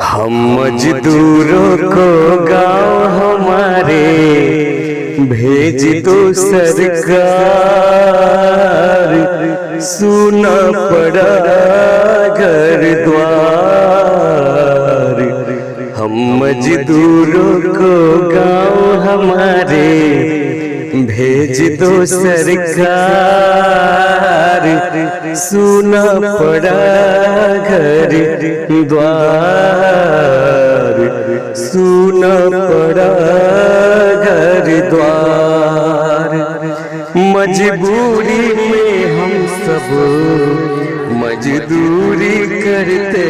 हम मजदूरों को गांव हमारे भेज दो सरकार, सुना पड़ा घर द्वार। हम मजदूरों को गांव हमारे भेज दो सरकार, सुना पड़ा घर द्वार, सुना पड़ा घर द्वार। मजबूरी में हम सब मजदूरी करते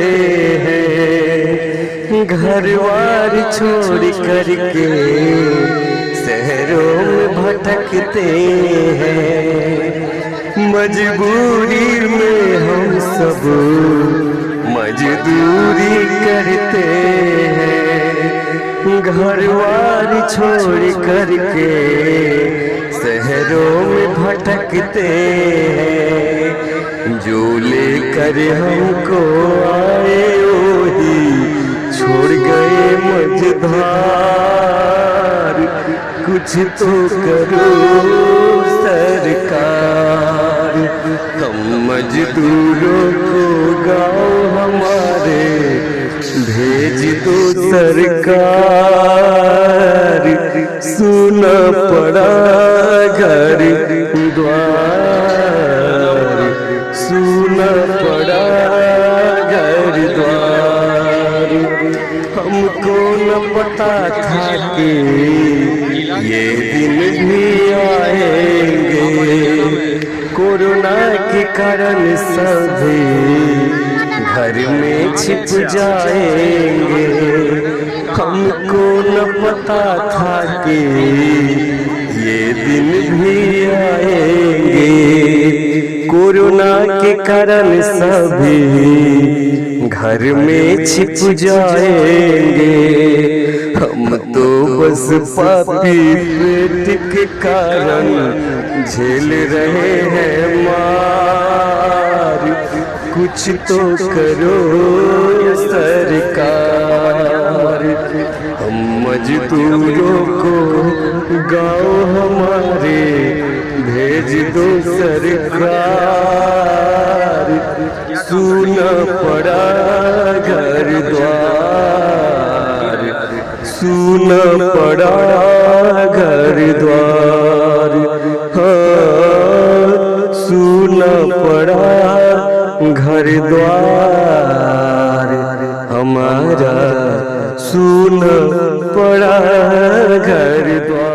हैं, घरवार छोड़ करके शहरों में भटकते हैं। मजबूरी में हम सब मजदूरी करते हैं, घरवार छोड़ करके शहरों में भटकते हैं। जो लेकर हमको आए वही छोड़ गए मझधार, कुछ तो करो सरकार। हम मजदूरों को गांव हमारे भेज दो सरकार, सुना पड़ा घर द्वार, सुना पड़ा घर द्वार। हमको न पता था कि ये दिन भी आएंगे, कोरोना के कारण सभी घर में छिप जाएंगे। हमको न पता था कि ये दिन भी आएंगे, कोरोना के कारण सभी घर में छिप जाएंगे। हम तो बस पापी पेट के कारण झेल रहे हैं मार, कुछ तो करो सरकार। हम मजदूरों को गांव हमारे भेज दो सरकार, सुना पड़ा घर द्वार, सुना पड़ा घर द्वार। हाँ, सुना पड़ा घर द्वार हमारा, सुना पड़ा घर द्वार।